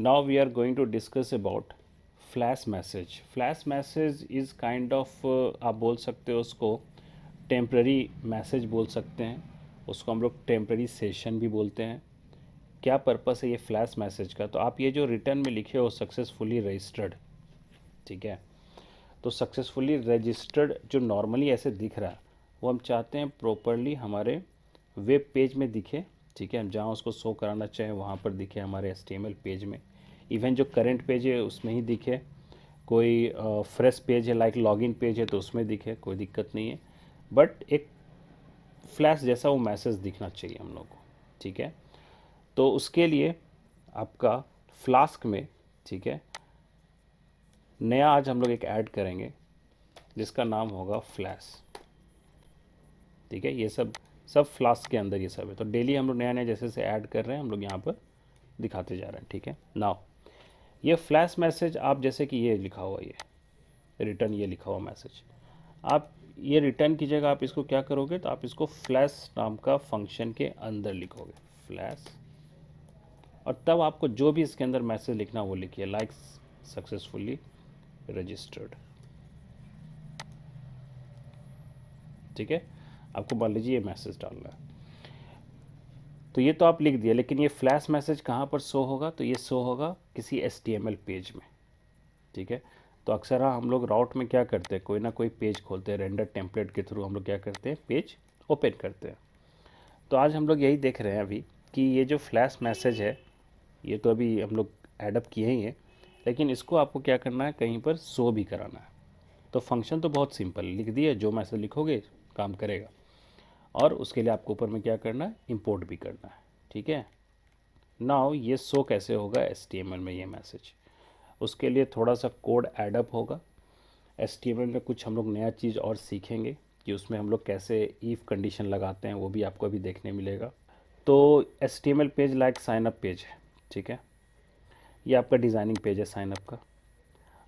Now we are going to discuss about flash message. Flash message is kind of आप बोल सकते हो उसको टेम्प्ररी मैसेज बोल सकते हैं, उसको हम लोग टेम्प्ररी सेशन भी बोलते हैं. क्या पर्पस है ये फ्लैश मैसेज का? तो आप ये जो रिटर्न में लिखे हो सक्सेसफुली रजिस्टर्ड, ठीक है, तो सक्सेसफुली रजिस्टर्ड जो नॉर्मली ऐसे दिख रहा है वो हम चाहते हैं प्रॉपरली हमारे वेब पेज में दिखे, ठीक है, हम जहाँ उसको शो कराना चाहें वहाँ पर दिखे हमारे HTML पेज में. इवन जो करंट पेज है उसमें ही दिखे, कोई फ्रेश पेज है लाइक लॉगिन पेज है तो उसमें दिखे, कोई दिक्कत नहीं है. बट एक फ्लैश जैसा वो मैसेज दिखना चाहिए हम लोग को, ठीक है. तो उसके लिए आपका फ्लास्क में, ठीक है, नया आज हम लोग एक ऐड करेंगे जिसका नाम होगा फ्लैश, ठीक है. ये सब फ्लास्क के अंदर ये सब है. तो डेली हम लोग नया नया जैसे से ऐड कर रहे हैं हम लोग यहाँ पर दिखाते जा रहे हैं, ठीक है. नाउ ये फ्लैश मैसेज आप जैसे कि ये लिखा हुआ, ये रिटर्न, ये लिखा हुआ मैसेज, आप ये रिटर्न की जगह आप इसको क्या करोगे, तो आप इसको फ्लैश नाम का फंक्शन के अंदर लिखोगे, फ्लैश, और तब आपको जो भी इसके अंदर मैसेज लिखना वो लिखिए, लाइक सक्सेसफुली रजिस्टर्ड, ठीक है. आपको मान लीजिए ये मैसेज डालना है तो ये तो आप लिख दिए, लेकिन ये फ्लैश मैसेज कहाँ पर शो होगा, तो ये शो होगा किसी HTML पेज में, ठीक है. तो अक्सर हम लोग राउट में क्या करते हैं, कोई ना कोई पेज खोलते हैं, रेंडर टेम्पलेट के थ्रू हम लोग क्या करते हैं, पेज ओपन करते हैं. तो आज हम लोग यही देख रहे हैं अभी कि ये जो फ्लैश मैसेज है ये तो अभी हम लोग एडअप किए ही हैं, लेकिन इसको आपको क्या करना है, कहीं पर शो भी कराना है. तो फंक्शन तो बहुत सिंपल, लिख दिए, जो मैसेज लिखोगे काम करेगा. और उसके लिए आपको ऊपर में क्या करना है, इंपोर्ट भी करना है, ठीक है. नाउ ये शो कैसे होगा HTML में ये मैसेज, उसके लिए थोड़ा सा कोड एडअप होगा. HTML में कुछ हम लोग नया चीज़ और सीखेंगे कि उसमें हम लोग कैसे इफ़ कंडीशन लगाते हैं, वो भी आपको अभी देखने मिलेगा. तो HTML page like sign up page है, ठीक है, ये आपका डिज़ाइनिंग पेज है साइनअप का.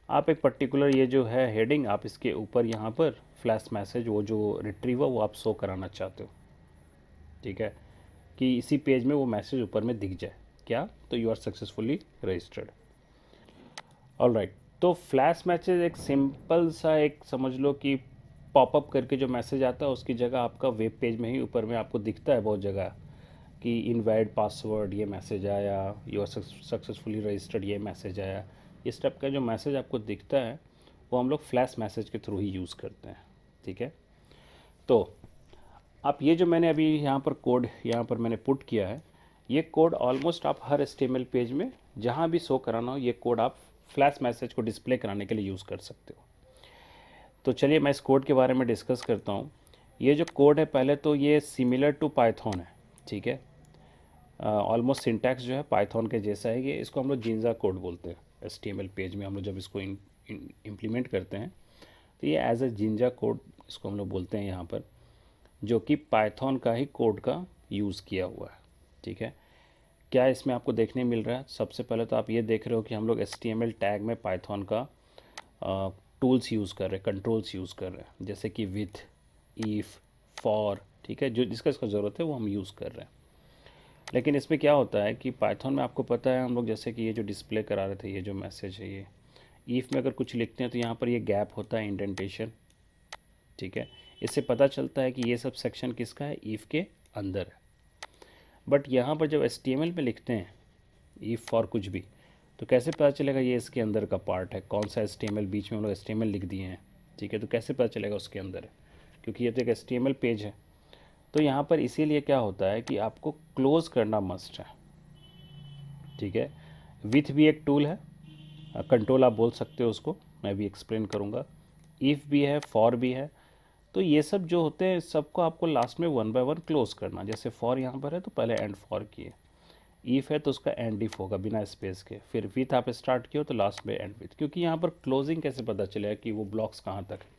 आप एक पर्टिकुलर ये जो है हेडिंग, आप इसके ऊपर यहाँ पर फ्लैश मैसेज वो जो रिट्रीवर वो आप शो कराना चाहते हो, ठीक है, कि इसी पेज में वो मैसेज ऊपर में दिख जाए. क्या? तो you are successfully registered. All right. तो फ्लैश मैसेज एक सिंपल सा, एक समझ लो कि पॉपअप करके जो मैसेज आता है उसकी जगह आपका वेब पेज में ही ऊपर में आपको दिखता है बहुत जगह कि इनवैलिड पासवर्ड ये मैसेज आया, यू आर सक्सेसफुली रजिस्टर्ड ये मैसेज आया. इस टाइप का जो मैसेज आपको दिखता है वो हम लोग फ्लैश मैसेज के थ्रू ही यूज़ करते हैं, ठीक है. तो आप ये जो मैंने अभी यहाँ पर कोड यहाँ पर मैंने पुट किया है, ये कोड ऑलमोस्ट आप हर HTML पेज में जहाँ भी शो कराना हो ये कोड आप फ्लैश मैसेज को डिस्प्ले कराने के लिए यूज़ कर सकते हो. तो चलिए मैं इस कोड के बारे में डिस्कस करता हूँ. ये जो कोड है पहले तो ये सिमिलर टू पाइथन है, ठीक है. ऑलमोस्ट सिंटैक्स जो है पाइथन के जैसा है. ये इसको हम लोग जिंजा कोड बोलते हैं. HTML पेज में हम लोग जब इसको इम्प्लीमेंट करते हैं तो ये एज ए जिंजा कोड इसको हम लोग बोलते हैं यहाँ पर, जो कि पाइथन का ही कोड का यूज़ किया हुआ है, ठीक है. क्या इसमें आपको देखने मिल रहा है, सबसे पहले तो आप ये देख रहे हो कि हम लोग HTML टैग में पाइथन का टूल्स यूज़ कर रहे हैं, कंट्रोल्स यूज़ कर रहे हैं, जैसे कि विथ, इफ़, फॉर, ठीक है, जो जिसका इसका ज़रूरत है वो हम यूज़ कर रहे हैं. लेकिन इसमें क्या होता है कि पाइथन में आपको पता है हम लोग जैसे कि ये जो डिस्प्ले करा रहे थे, ये जो मैसेज है, ये इफ़ में अगर कुछ लिखते हैं तो यहाँ पर ये गैप होता है, इंडेंटेशन, ठीक है. इससे पता चलता है कि ये सब सेक्शन किसका है, इफ़ के अंदर है. बट यहाँ पर जब HTML में लिखते हैं इफ़ फॉर कुछ भी, तो कैसे पता चलेगा ये इसके अंदर का पार्ट है, कौन सा HTML, बीच में हम लोग HTML लिख दिए हैं, ठीक है. तो कैसे पता चलेगा उसके अंदर है, क्योंकि ये तो एक HTML पेज है. तो यहाँ पर इसीलिए क्या होता है कि आपको क्लोज करना मस्ट है, ठीक है. विथ भी एक टूल है, कंट्रोल आप बोल सकते हो उसको, मैं भी एक्सप्लेन करूँगा. इफ़ भी है, फॉर भी है. तो ये सब जो होते हैं सबको आपको लास्ट में वन बाय वन क्लोज करना. जैसे फॉर यहाँ पर है तो पहले एंड फॉर किए, इफ़ है तो उसका एंड इफ़ होगा बिना स्पेस के, फिर विथ आप स्टार्ट किए तो लास्ट में एंड विथ. क्योंकि यहाँ पर क्लोजिंग कैसे पता चलेगा कि वो ब्लॉक्स कहाँ तक है,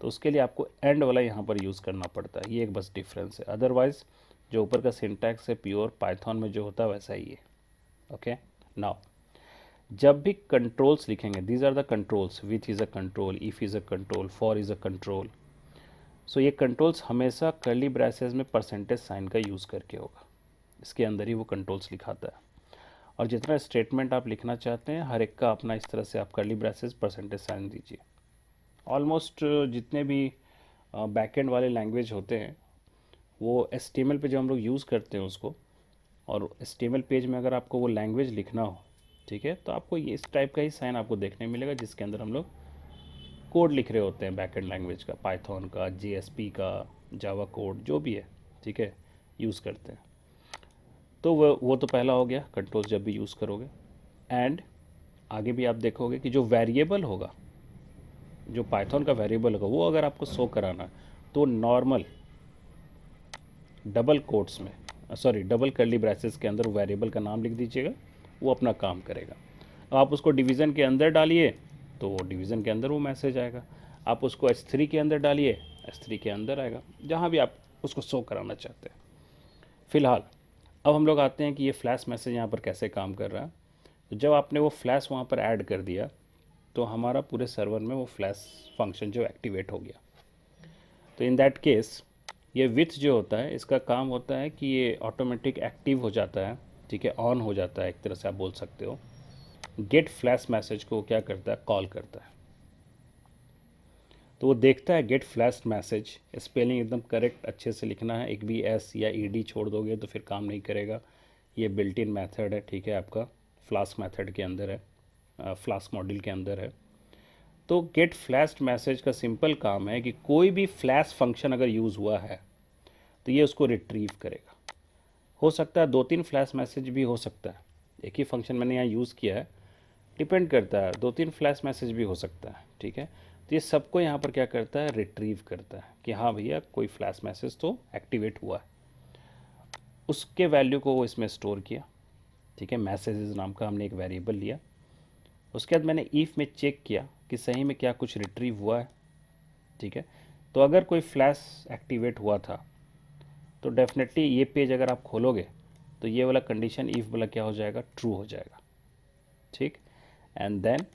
तो उसके लिए आपको एंड वाला यहाँ पर यूज़ करना पड़ता है. ये एक बस डिफरेंस है, अदरवाइज़ जो ऊपर का सिंटैक्स है प्योर पाइथन में जो होता है वैसा ही है, ओके. नाउ जब भी कंट्रोल्स लिखेंगे, these are the controls, with is a control, if is a control, for is a control. So ये कंट्रोल्स हमेशा कर्ली ब्रेसेस में परसेंटेज साइन का यूज़ करके होगा, इसके अंदर ही वो कंट्रोल्स लिखाता है. और जितना स्टेटमेंट आप लिखना चाहते हैं हर एक का अपना इस तरह से आप कर्ली ब्रेसेस परसेंटेज साइन दीजिए। ऑलमोस्ट जितने भी बैकएंड वाले लैंग्वेज होते हैं वो HTML पे जो हम लोग यूज़ करते हैं उसको, और HTML पेज में अगर आपको वो लैंग्वेज लिखना हो, ठीक है, तो आपको ये इस टाइप का ही साइन आपको देखने मिलेगा जिसके अंदर हम लोग कोड लिख रहे होते हैं बैकएंड लैंग्वेज का, पाइथन का, JSP का, जावा कोड जो भी है, ठीक है, यूज़ करते हैं। तो वो तो पहला हो गया, कंट्रोल जब भी यूज़ करोगे। एंड आगे भी आप देखोगे कि जो वेरिएबल होगा, जो पाइथन का वेरिएबल होगा, वो अगर आपको शो कराना है तो नॉर्मल डबल कोट्स में, सॉरी डबल कर्ली ब्रेसेस के अंदर वेरिएबल का नाम लिख दीजिएगा, वो अपना काम करेगा। अब आप उसको डिवीज़न के अंदर डालिए तो डिवीज़न के अंदर वो मैसेज आएगा, आप उसको H3 के अंदर डालिए, H3 के अंदर आएगा, जहाँ भी आप उसको शो कराना चाहते हैं। फ़िलहाल अब हम लोग आते हैं कि ये फ्लैश मैसेज यहाँ पर कैसे काम कर रहा है। तो जब आपने वो फ्लैश वहाँ पर ऐड कर दिया तो हमारा पूरे सर्वर में वो फ्लैश फंक्शन जो एक्टिवेट हो गया। तो इन दैट केस ये विथ जो होता है इसका काम होता है कि ये ऑटोमेटिक एक्टिव हो जाता है, ठीक है, ऑन हो जाता है, एक तरह से आप बोल सकते हो। गेट फ्लैश मैसेज को क्या करता है, कॉल करता है। तो वो देखता है गेट फ्लैश मैसेज, स्पेलिंग एकदम करेक्ट अच्छे से लिखना है, एक भी एस या ईडी छोड़ दोगे तो फिर काम नहीं करेगा। ये बिल्ट इन मेथड है, ठीक है, आपका फ्लास्क मेथड के अंदर है, फ्लास्क मॉड्यूल के अंदर है। तो गेट फ्लैश मैसेज का सिंपल काम है कि कोई भी फ्लैश फंक्शन अगर यूज़ हुआ है तो ये उसको रिट्रीव करेगा। हो सकता है 2-3 फ्लैश मैसेज भी हो सकता है, एक ही फंक्शन मैंने यहाँ यूज़ किया है, डिपेंड करता है, 2-3 फ्लैश मैसेज भी हो सकता है, ठीक है। तो ये सबको यहाँ पर क्या करता है, रिट्रीव करता है कि हाँ भैया कोई फ्लैश मैसेज तो एक्टिवेट हुआ है। उसके वैल्यू को वो इसमें स्टोर किया, ठीक है, मैसेजेस नाम का हमने एक वेरिएबल लिया। उसके बाद मैंने ईफ में चेक किया कि सही में क्या कुछ रिट्रीव हुआ है, ठीक है। तो अगर कोई फ्लैश एक्टिवेट हुआ था तो डेफिनेटली ये पेज अगर आप खोलोगे तो ये वाला कंडीशन ईफ वाला क्या हो जाएगा, ट्रू हो जाएगा, ठीक। एंड देन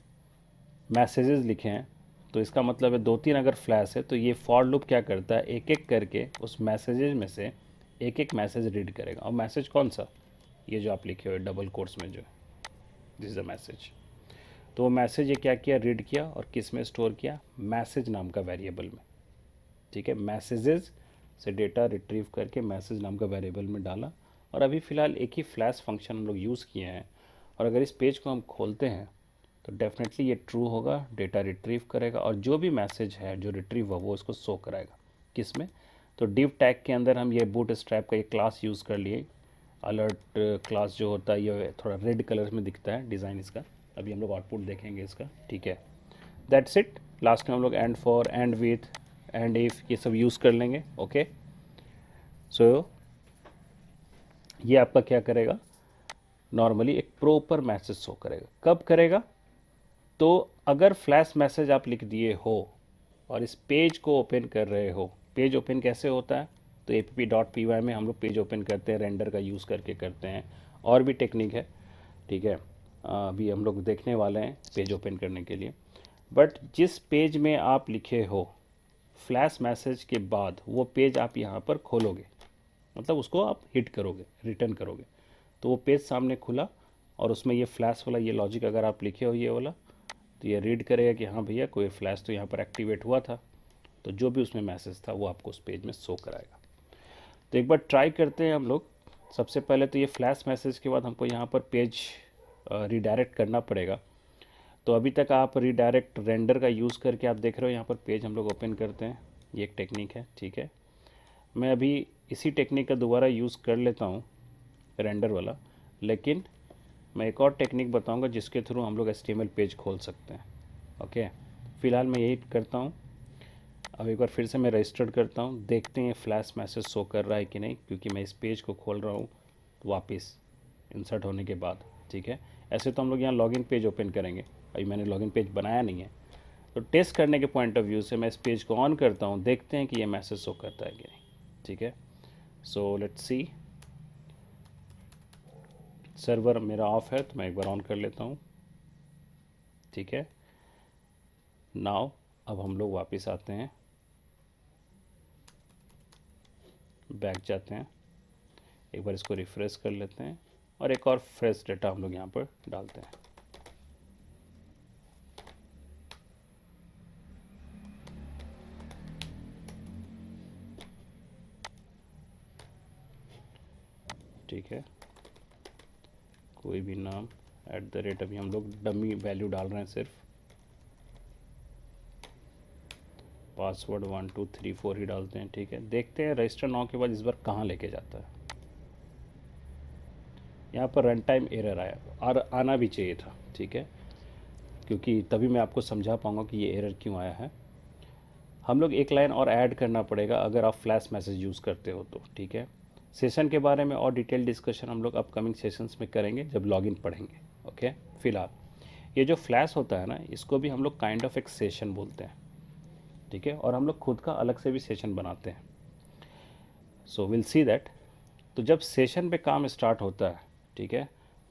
मैसेजेस लिखे हैं तो इसका मतलब है 2-3 अगर फ्लैश है तो ये फॉर लूप क्या करता है, एक एक करके उस मैसेजेस में से एक एक मैसेज रीड करेगा। और मैसेज कौन सा, ये जो आप लिखे हुए डबल कोट्स में जो, दिस इज़ अ मैसेज। तो वो मैसेज ये क्या किया, रीड किया और किस में स्टोर किया, मैसेज नाम का वेरिएबल में, ठीक है। मैसेजेस से डेटा रिट्रीव करके मैसेज नाम का वेरिएबल में डाला। और अभी फ़िलहाल एक ही फ्लैश फंक्शन हम लोग यूज़ किए हैं, और अगर इस पेज को हम खोलते हैं तो डेफिनेटली ये ट्रू होगा, डेटा रिट्रीव करेगा और जो भी मैसेज है जो रिट्रीव हुआ वो इसको शो कराएगा। किस में, तो डिव टैग के अंदर हम ये बूट स्ट्रैप का ये क्लास यूज़ कर लिए। अलर्ट क्लास जो होता है ये थोड़ा रेड कलर में दिखता है डिज़ाइन इसका, अभी हम लोग आउटपुट देखेंगे इसका, ठीक है। That's it. लास्ट में हम लोग and for, and with, and if ये सब यूज़ कर लेंगे, ओके। सो ये आपका क्या करेगा, नॉर्मली एक प्रॉपर मैसेज शो करेगा। कब करेगा, तो अगर फ्लैश मैसेज आप लिख दिए हो और इस पेज को ओपन कर रहे हो, पेज ओपन कैसे होता है, तो app.py में हम लोग पेज ओपन करते हैं, रेंडर का यूज़ करके करते हैं, और भी टेक्निक है, ठीक है, अभी हम लोग देखने वाले हैं पेज ओपन करने के लिए। बट जिस पेज में आप लिखे हो फ्लैश मैसेज के बाद वो पेज आप यहाँ पर खोलोगे, मतलब उसको आप हिट करोगे, रिटर्न करोगे, तो वो पेज सामने खुला और उसमें ये फ्लैश वाला ये लॉजिक अगर आप लिखे हो ये वाला, तो ये रीड करेगा कि हाँ भैया कोई फ्लैश तो यहाँ पर एक्टिवेट हुआ था, तो जो भी उसमें मैसेज था वो आपको उस पेज में शो कराएगा। तो एक बार ट्राई करते हैं हम लोग। सबसे पहले तो ये फ्लैश मैसेज के बाद हमको यहाँ पर पेज रीडायरेक्ट करना पड़ेगा। तो अभी तक आप रीडायरेक्ट रेंडर का यूज़ करके आप देख रहे हो यहाँ पर पेज हम लोग ओपन करते हैं, ये एक टेक्निक है, ठीक है। मैं अभी इसी टेक्निक का दोबारा यूज़ कर लेता हूँ, रेंडर वाला, लेकिन मैं एक और टेक्निक बताऊंगा जिसके थ्रू हम लोग HTML पेज खोल सकते हैं, ओके। फ़िलहाल मैं यही करता हूँ। अब एक बार फिर से मैं रजिस्टर्ड करता हूँ, देखते हैं फ्लैश मैसेज शो कर रहा है कि नहीं, क्योंकि मैं इस पेज को खोल रहा हूँ वापस इंसर्ट होने के बाद, ठीक है। ऐसे तो हम लोग यहाँ लॉगिन पेज ओपन करेंगे, अभी मैंने लॉगिन पेज बनाया नहीं है, तो टेस्ट करने के पॉइंट ऑफ व्यू से मैं इस पेज को ऑन करता हूँ, देखते हैं कि ये मैसेज शो करता है कि नहीं, ठीक है। सो लेट्स सी, सर्वर मेरा ऑफ है तो मैं एक बार ऑन कर लेता हूँ, ठीक है। नाउ अब हम लोग वापस आते हैं, बैक जाते हैं, एक बार इसको रिफ़्रेश कर लेते हैं और एक और फ्रेश डेटा हम लोग यहाँ पर डालते हैं। ठीक है, कोई भी नाम @ अभी हम लोग डमी वैल्यू डाल रहे हैं, सिर्फ पासवर्ड 1 2 3 4 ही डालते हैं। ठीक है, देखते हैं रजिस्टर नाउ के बाद इस बार कहाँ लेके जाता है। यहाँ पर रन टाइम एरर आया और आना भी चाहिए था। ठीक है, क्योंकि तभी मैं आपको समझा पाऊँगा कि ये एरर क्यों आया है। हम लोग एक लाइन और ऐड करना पड़ेगा अगर आप फ्लैश मैसेज यूज़ करते हो तो। ठीक है, सेशन के बारे में और डिटेल डिस्कशन हम लोग अपकमिंग सेशंस में करेंगे जब लॉगिन पढ़ेंगे। ओके, फिलहाल ये जो फ्लैश होता है ना, इसको भी हम लोग काइंड ऑफ एक सेशन बोलते हैं। ठीक है, और हम लोग खुद का अलग से भी सेशन बनाते हैं। So will see that. तो जब सेशन पे काम स्टार्ट होता है, ठीक है,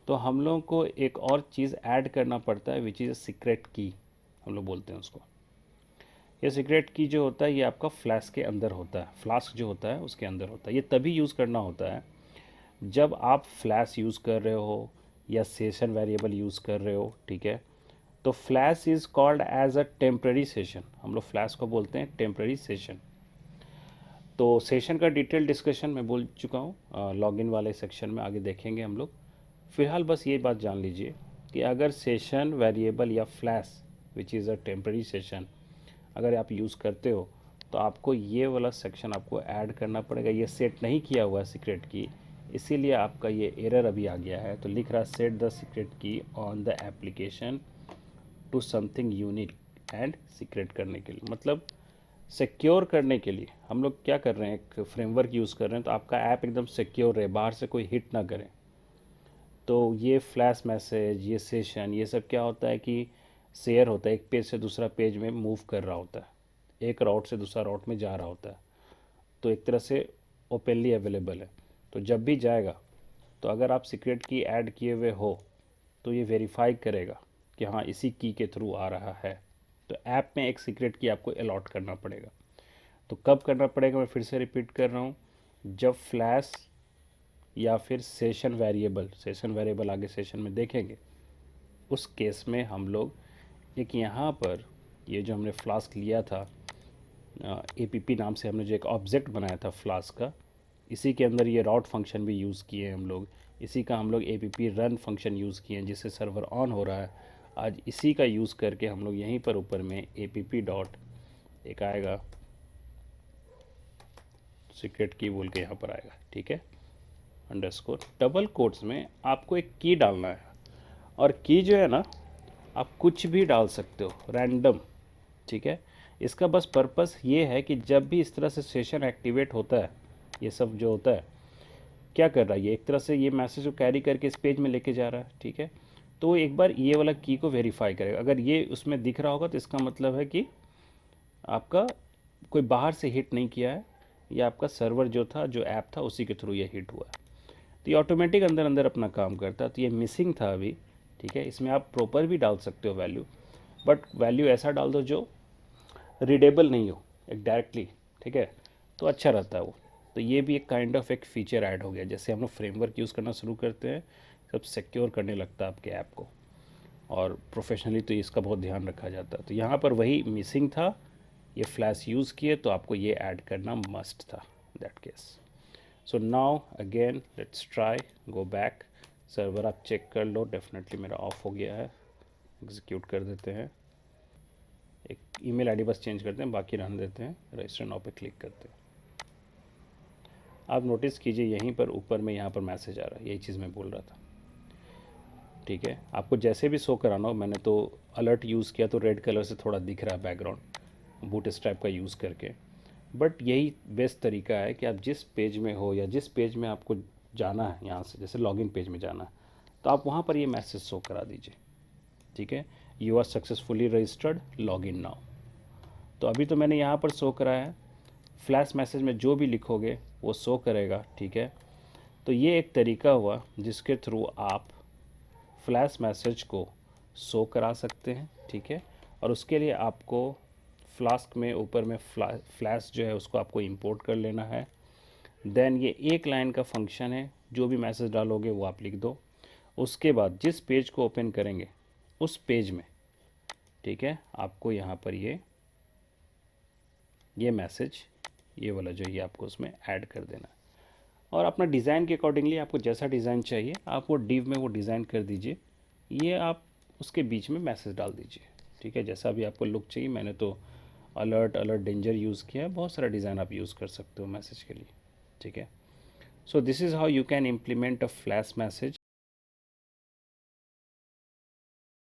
तो हम लोगों को एक और चीज़ ऐड करना पड़ता है, विच इज़ सीक्रेट की हम लोग बोलते हैं उसको। ये सीक्रेट की जो होता है ये आपका फ्लैश के अंदर होता है, फ्लास्क जो होता है उसके अंदर होता है। ये तभी यूज़ करना होता है जब आप फ्लैश यूज़ कर रहे हो या सेशन वेरिएबल यूज़ कर रहे हो। ठीक है, तो flash is called as a temporary session. हम लोग फ्लैश को बोलते हैं टेम्प्रेरी सेशन। तो सेशन का डिटेल डिस्कशन मैं बोल चुका हूँ, लॉगिन वाले सेक्शन में आगे देखेंगे हम लोग। फिलहाल बस ये बात जान लीजिए कि अगर सेशन वेरिएबल या flash which is a temporary session अगर आप यूज़ करते हो तो आपको ये वाला सेक्शन आपको ऐड करना पड़ेगा। ये सेट नहीं किया हुआ है सीक्रेट की, इसीलिए आपका ये एरर अभी आ गया है। तो लिख रहा है set the secret key on the application to something unique and secret करने के लिए, मतलब सिक्योर करने के लिए हम लोग क्या कर रहे हैं, एक फ्रेमवर्क यूज़ कर रहे हैं तो आपका ऐप एकदम सिक्योर रहे, बाहर से कोई हिट ना करे। तो ये फ्लैश मैसेज, ये सेशन, ये सब क्या होता है कि शेयर होता है, एक पेज से दूसरा पेज में मूव कर रहा होता है, एक राउट से दूसरा राउट में जा रहा होता है। तो एक तरह से ओपनली अवेलेबल है। तो जब भी जाएगा तो अगर आप सीक्रेट की ऐड किए हुए हो तो ये वेरीफाई करेगा कि हाँ इसी की के थ्रू आ रहा है। तो ऐप में एक सीक्रेट की आपको अलॉट करना पड़ेगा। तो कब करना पड़ेगा, मैं फिर से रिपीट कर रहा हूँ, जब फ्लैश या फिर सेशन वेरिएबल आगे सेशन में देखेंगे, उस केस में हम लोग एक यहाँ पर ये जो हमने फ्लास्क लिया था, APP नाम से हमने जो एक ऑब्जेक्ट बनाया था फ्लास्क का, इसी के अंदर ये राउट फंक्शन भी यूज़ किए हैं हम लोग। इसी का हम लोग APP रन फंक्शन यूज़ किए हैं जिससे सर्वर ऑन हो रहा है। आज इसी का यूज़ करके हम लोग यहीं पर ऊपर में APP डॉट एक आएगा सीक्रेट की बोल के यहाँ पर आएगा। ठीक है, अंडरस्कोर डबल कोट्स में आपको एक की डालना है। और की जो है ना, आप कुछ भी डाल सकते हो, रैंडम। ठीक है, इसका बस पर्पस ये है कि जब भी इस तरह से सेशन एक्टिवेट होता है, ये सब जो होता है क्या कर रहा है, ये एक तरह से ये मैसेज को कैरी करके इस पेज में लेके जा रहा है। ठीक है, तो एक बार ये वाला की को वेरीफाई करेगा। अगर ये उसमें दिख रहा होगा तो इसका मतलब है कि आपका कोई बाहर से हिट नहीं किया है, या आपका सर्वर जो था, जो ऐप था, उसी के थ्रू ये हिट हुआ है। तो ये ऑटोमेटिक अंदर अंदर अपना काम करता है। तो ये मिसिंग था अभी। ठीक है, इसमें आप प्रॉपर भी डाल सकते हो वैल्यू, बट वैल्यू ऐसा डाल दो जो रीडेबल नहीं हो एक डायरेक्टली। ठीक है, तो अच्छा रहता है वो। तो ये भी एक काइंड ऑफ एक फ़ीचर ऐड हो गया। जैसे हम लोग फ्रेमवर्क यूज़ करना शुरू करते हैं, सब सिक्योर करने लगता है आपके ऐप को, और प्रोफेशनली तो इसका बहुत ध्यान रखा जाता है। तो यहाँ पर वही मिसिंग था, ये फ्लैश यूज़ किए तो आपको ये ऐड करना मस्ट था that case. So now again let's try go back. Server आप चेक कर लो, डेफिनेटली मेरा ऑफ हो गया है। एग्जीक्यूट कर देते हैं, एक ईमेल आईडी बस चेंज करते हैं, बाकी रहने देते हैं। रजिस्टर नाउ पे क्लिक करते हैं। आप नोटिस कीजिए यहीं पर ऊपर में यहाँ पर मैसेज आ रहा है, यही चीज़ मैं बोल रहा था। ठीक है, आपको जैसे भी शो कराना हो, मैंने तो अलर्ट यूज़ किया तो रेड कलर से थोड़ा दिख रहा है बैकग्राउंड बूटस्ट्रैप का यूज़ करके। बट यही बेस्ट तरीका है कि आप जिस पेज में हो या जिस पेज में आपको जाना है, यहाँ से जैसे लॉगिन पेज में जाना है, तो आप वहाँ पर ये मैसेज शो करा दीजिए। ठीक है, you are successfully registered, log in now. तो अभी तो मैंने यहाँ पर शो कराया है, फ्लैश मैसेज में जो भी लिखोगे वो शो करेगा। ठीक है, तो ये एक तरीका हुआ जिसके थ्रू आप फ्लैश मैसेज को शो करा सकते हैं। ठीक है, और उसके लिए आपको फ्लास्क में ऊपर में फ्लैश जो है उसको आपको इंपोर्ट कर लेना है। देन ये एक लाइन का फंक्शन है, जो भी मैसेज डालोगे वो आप लिख दो। उसके बाद जिस पेज को ओपन करेंगे उस पेज में, ठीक है, आपको यहाँ पर ये मैसेज, ये वाला जो ये आपको उसमें ऐड कर देना है। और अपना डिज़ाइन के अकॉर्डिंगली आपको जैसा डिज़ाइन चाहिए आप वो डिव में वो डिज़ाइन कर दीजिए। ये आप उसके बीच में मैसेज डाल दीजिए, ठीक है, जैसा भी आपको लुक चाहिए। मैंने तो अलर्ट अलर्ट डेंजर यूज़ किया है, बहुत सारा डिज़ाइन आप यूज़ कर सकते हो मैसेज के लिए, ठीक है। So this is how you can implement a flash message